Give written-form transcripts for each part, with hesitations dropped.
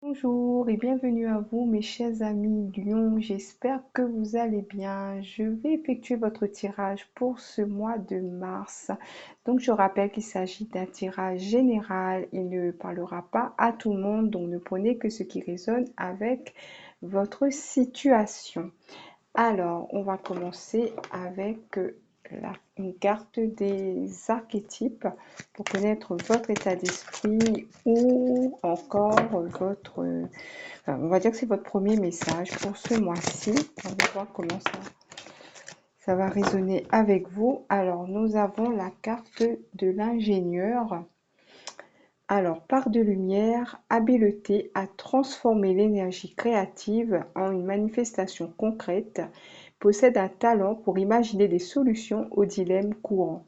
Bonjour et bienvenue à vous mes chers amis Lion, j'espère que vous allez bien. Je vais effectuer votre tirage pour ce mois de mars. Donc je rappelle qu'il s'agit d'un tirage général, il ne parlera pas à tout le monde, donc ne prenez que ce qui résonne avec votre situation. Alors, on va commencer avec une carte des archétypes pour connaître votre état d'esprit ou encore enfin, on va dire que c'est votre premier message pour ce mois-ci. On va voir comment ça va résonner avec vous. Alors, nous avons la carte de l'ingénieur. Alors, part de lumière, habileté à transformer l'énergie créative en une manifestation concrète, possède un talent pour imaginer des solutions aux dilemmes courants.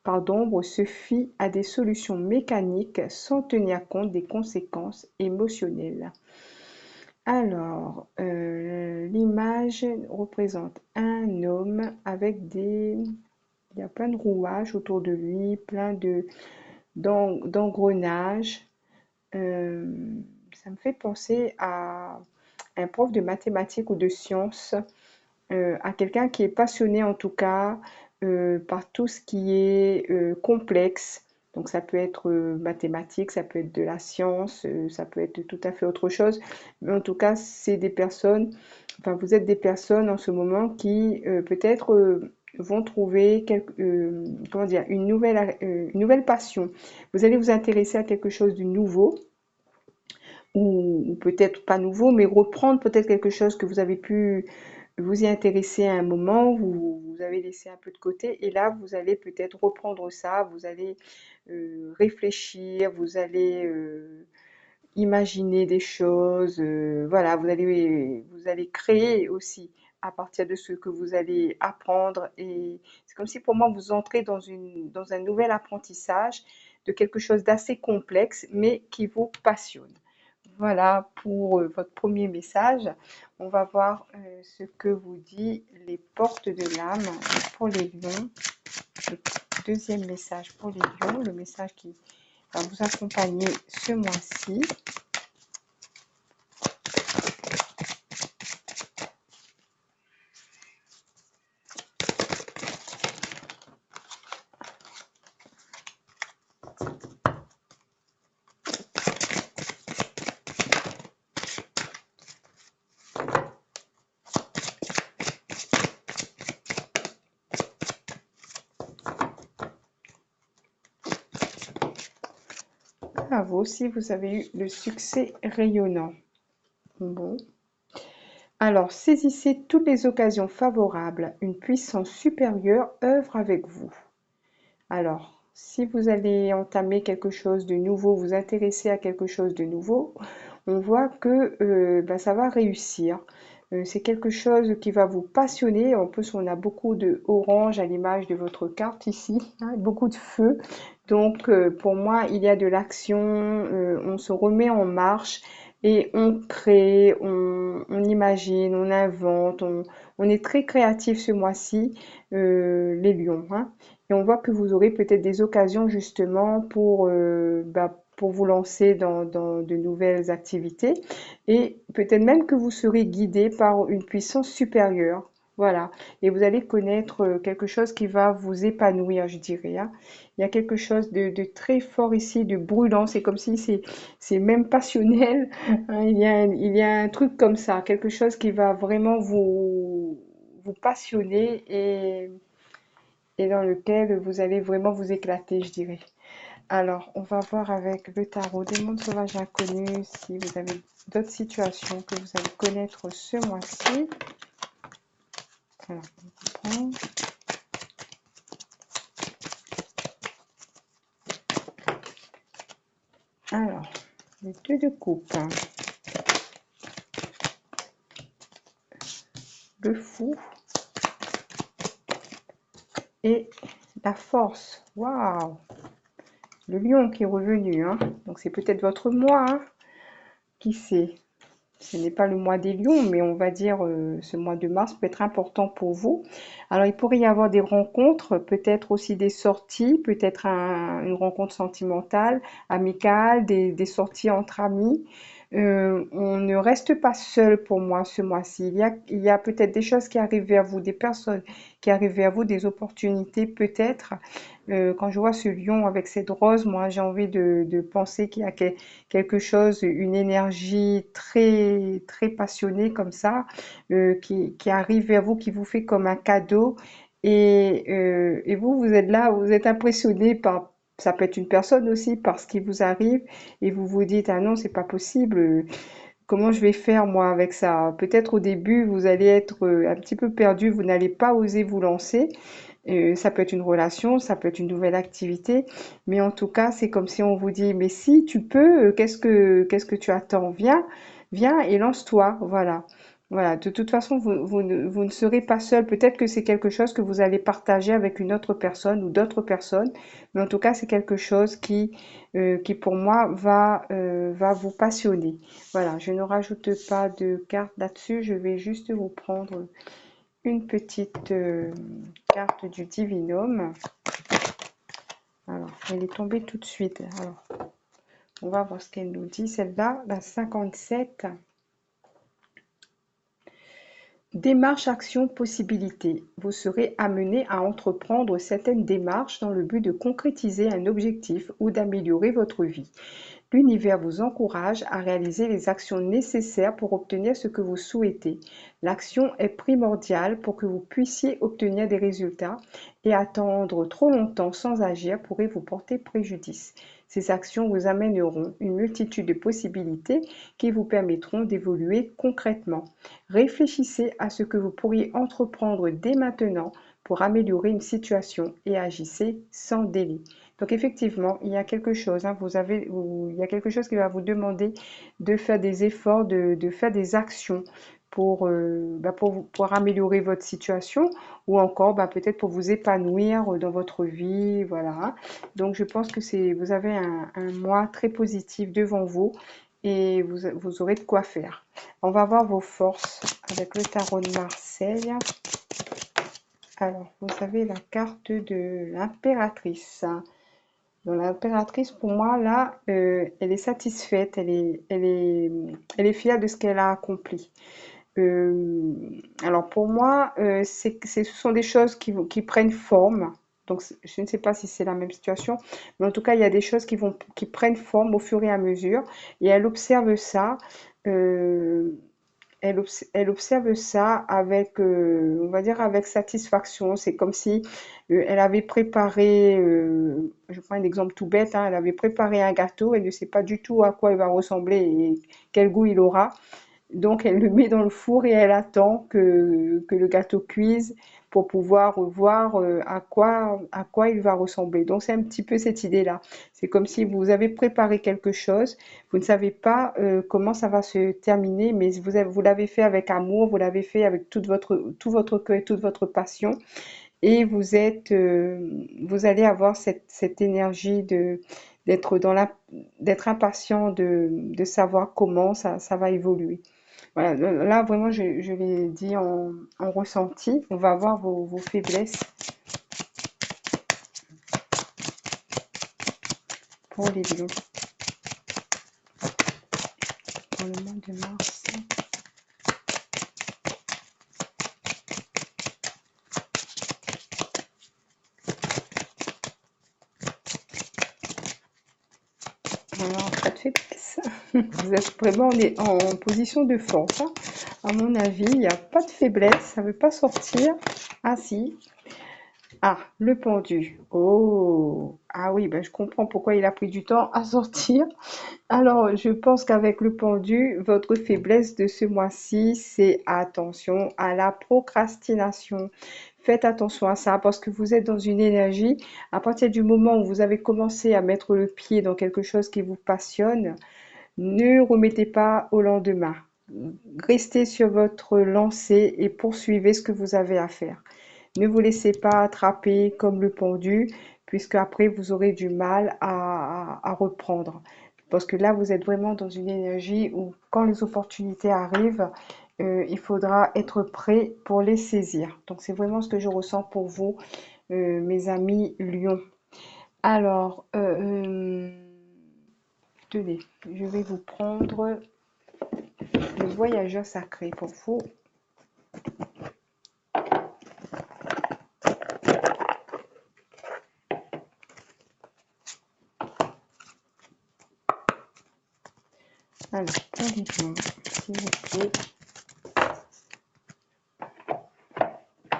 Part d'ombre se fie à des solutions mécaniques sans tenir compte des conséquences émotionnelles. Alors, l'image représente un homme avec il y a plein de rouages autour de lui, d'engrenages. Ça me fait penser à un prof de mathématiques ou de sciences, à quelqu'un qui est passionné en tout cas par tout ce qui est complexe. Donc ça peut être mathématique, ça peut être de la science, ça peut être tout à fait autre chose. Mais en tout cas, c'est des personnes, enfin vous êtes des personnes en ce moment qui peut-être vont trouver comment dire, une nouvelle passion. Vous allez vous intéresser à quelque chose de nouveau ou peut-être pas nouveau, mais reprendre peut-être quelque chose que vous avez pu vous y intéresser à un moment, vous avez laissé un peu de côté, et là, vous allez peut-être reprendre ça, vous allez réfléchir, vous allez imaginer des choses, voilà, vous allez créer aussi à partir de ce que vous allez apprendre, et c'est comme si pour moi vous entrez dans un nouvel apprentissage de quelque chose d'assez complexe, mais qui vous passionne. Voilà pour votre premier message. On va voir ce que vous dit les portes de l'âme pour les lions. Le deuxième message pour les lions, le message qui va vous accompagner ce mois-ci. À vous aussi, vous avez eu le succès rayonnant. Bon. Alors, saisissez toutes les occasions favorables. Une puissance supérieure œuvre avec vous. Alors, si vous allez entamer quelque chose de nouveau, vous intéresser à quelque chose de nouveau, on voit que ça va réussir. C'est quelque chose qui va vous passionner. En plus, on a beaucoup de orange à l'image de votre carte ici, hein, beaucoup de feu. Donc, pour moi, il y a de l'action. On se remet en marche et on crée, on imagine, on invente. On est très créatif ce mois-ci, les lions, hein. Et on voit que vous aurez peut-être des occasions justement pour vous lancer dans de nouvelles activités et peut-être même que vous serez guidé par une puissance supérieure. Voilà. Et vous allez connaître quelque chose qui va vous épanouir, je dirais, hein. Il y a quelque chose de très fort ici, de brûlant. C'est comme si c'est même passionnel, hein. Il y a un truc comme ça, quelque chose qui va vraiment vous passionner et dans lequel vous allez vraiment vous éclater, je dirais. Alors, on va voir avec le tarot des mondes sauvages inconnus si vous avez d'autres situations que vous allez connaître ce mois-ci. Alors, on prend. Alors, le 2 de coupe, le fou et la force. Waouh! Le lion qui est revenu, hein. Donc, c'est peut-être votre mois, hein. Qui sait? Ce n'est pas le mois des lions, mais on va dire ce mois de mars peut être important pour vous. Alors, il pourrait y avoir des rencontres, peut-être aussi des sorties, peut-être une rencontre sentimentale, amicale, des sorties entre amis. On ne reste pas seul pour moi ce mois-ci. Il y a peut-être des choses qui arrivent vers vous, des personnes qui arrivent vers vous, des opportunités peut-être. Quand je vois ce lion avec cette rose, moi j'ai envie de penser qu'il y a quelque chose, une énergie très très passionnée comme ça, qui arrive vers vous, qui vous fait comme un cadeau. Et vous, vous êtes là, vous êtes impressionné par, ça peut être une personne aussi, par ce qui vous arrive, et vous vous dites, ah non, c'est pas possible, comment je vais faire moi avec ça? Peut-être au début, vous allez être un petit peu perdu, vous n'allez pas oser vous lancer. Ça peut être une relation, ça peut être une nouvelle activité, mais en tout cas, c'est comme si on vous dit, mais si tu peux, qu'est-ce que tu attends? Viens, viens et lance-toi, voilà. Voilà, de toute façon, vous ne serez pas seul. Peut-être que c'est quelque chose que vous allez partager avec une autre personne ou d'autres personnes, mais en tout cas, c'est quelque chose qui pour moi, va vous passionner. Voilà, je ne rajoute pas de carte là-dessus, je vais juste vous prendre une petite carte du Divinum. Alors, elle est tombée tout de suite. Alors, on va voir ce qu'elle nous dit. Celle-là, la 57. Démarche, action, possibilité. Vous serez amené à entreprendre certaines démarches dans le but de concrétiser un objectif ou d'améliorer votre vie. L'univers vous encourage à réaliser les actions nécessaires pour obtenir ce que vous souhaitez. L'action est primordiale pour que vous puissiez obtenir des résultats et attendre trop longtemps sans agir pourrait vous porter préjudice. Ces actions vous amèneront une multitude de possibilités qui vous permettront d'évoluer concrètement. Réfléchissez à ce que vous pourriez entreprendre dès maintenant pour améliorer une situation et agissez sans délai. Donc effectivement, il y a quelque chose, hein, il y a quelque chose qui va vous demander de faire des efforts, de faire des actions pour améliorer votre situation ou encore peut-être pour vous épanouir dans votre vie, voilà. Donc je pense que vous avez un mois très positif devant vous et vous aurez de quoi faire. On va voir vos forces avec le tarot de Marseille. Alors, vous avez la carte de l'impératrice. Donc, l'impératrice, pour moi, là, elle est satisfaite, elle est fière de ce qu'elle a accompli. Euh, alors, pour moi, ce sont des choses qui prennent forme. Donc, je ne sais pas si c'est la même situation, mais en tout cas, il y a des choses qui prennent forme au fur et à mesure. Et elle observe ça. euh, elle observe ça avec, on va dire, avec satisfaction. C'est comme si elle avait préparé, je prends un exemple tout bête, hein, elle avait préparé un gâteau, elle ne sait pas du tout à quoi il va ressembler et quel goût il aura. Donc, elle le met dans le four et elle attend que le gâteau cuise pour pouvoir voir à quoi il va ressembler. Donc, c'est un petit peu cette idée-là. C'est comme si vous avez préparé quelque chose, vous ne savez pas comment ça va se terminer, mais vous l'avez fait avec amour, vous l'avez fait avec tout votre cœur et toute votre passion. Et vous allez avoir cette énergie d'être impatient de savoir comment ça va évoluer. Voilà, là vraiment je l'ai dit en ressenti. On va voir vos faiblesses pour les lions pour le mois de mars. Alors, pas de faiblesse. Vous êtes vraiment en position de force, hein. À mon avis, il n'y a pas de faiblesse, ça ne veut pas sortir. Ah si. Ah, le pendu. Oh, ah oui, ben je comprends pourquoi il a pris du temps à sortir. Alors, je pense qu'avec le pendu, votre faiblesse de ce mois-ci, c'est attention à la procrastination. Faites attention à ça parce que vous êtes dans une énergie. À partir du moment où vous avez commencé à mettre le pied dans quelque chose qui vous passionne, ne remettez pas au lendemain. Restez sur votre lancée et poursuivez ce que vous avez à faire. Ne vous laissez pas attraper comme le pendu, puisque après vous aurez du mal à reprendre. Parce que là, vous êtes vraiment dans une énergie où quand les opportunités arrivent, il faudra être prêt pour les saisir. Donc c'est vraiment ce que je ressens pour vous, mes amis Lion. Alors, tenez, je vais vous prendre le voyageur sacré pour vous. Alors, dites-moi, s'il vous plaît.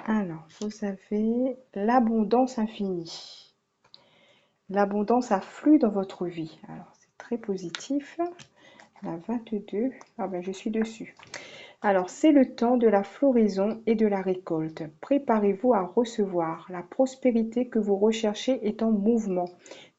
Alors, vous avez l'abondance infinie. L'abondance afflue dans votre vie. Alors, c'est très positif. La 22. Ah ben, je suis dessus. Alors, c'est le temps de la floraison et de la récolte. Préparez-vous à recevoir. La prospérité que vous recherchez est en mouvement.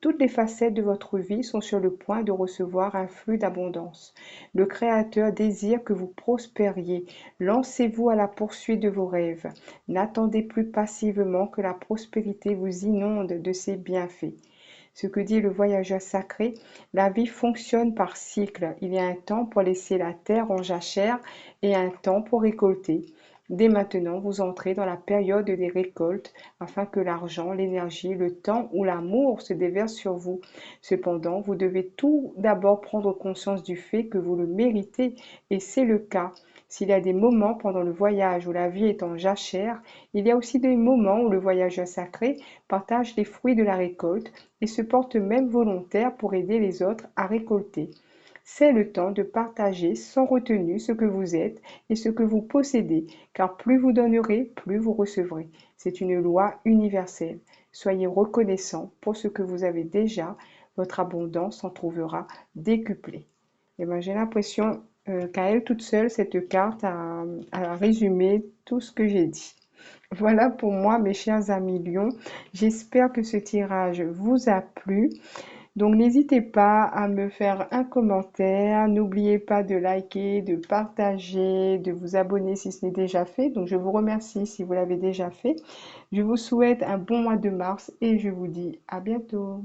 Toutes les facettes de votre vie sont sur le point de recevoir un flux d'abondance. Le Créateur désire que vous prospériez. Lancez-vous à la poursuite de vos rêves. N'attendez plus passivement que la prospérité vous inonde de ses bienfaits. Ce que dit le voyageur sacré, la vie fonctionne par cycle. Il y a un temps pour laisser la terre en jachère et un temps pour récolter. Dès maintenant, vous entrez dans la période des récoltes afin que l'argent, l'énergie, le temps ou l'amour se déversent sur vous. Cependant, vous devez tout d'abord prendre conscience du fait que vous le méritez et c'est le cas. S'il y a des moments pendant le voyage où la vie est en jachère, il y a aussi des moments où le voyageur sacré partage les fruits de la récolte et se porte même volontaire pour aider les autres à récolter. C'est le temps de partager sans retenue ce que vous êtes et ce que vous possédez, car plus vous donnerez, plus vous recevrez. C'est une loi universelle. Soyez reconnaissant pour ce que vous avez déjà, votre abondance en trouvera décuplée. Et ben, j'ai l'impression qu'à elle toute seule, cette carte a résumé tout ce que j'ai dit. Voilà pour moi, mes chers amis lions. J'espère que ce tirage vous a plu. Donc, n'hésitez pas à me faire un commentaire. N'oubliez pas de liker, de partager, de vous abonner si ce n'est déjà fait. Donc, je vous remercie si vous l'avez déjà fait. Je vous souhaite un bon mois de mars et je vous dis à bientôt.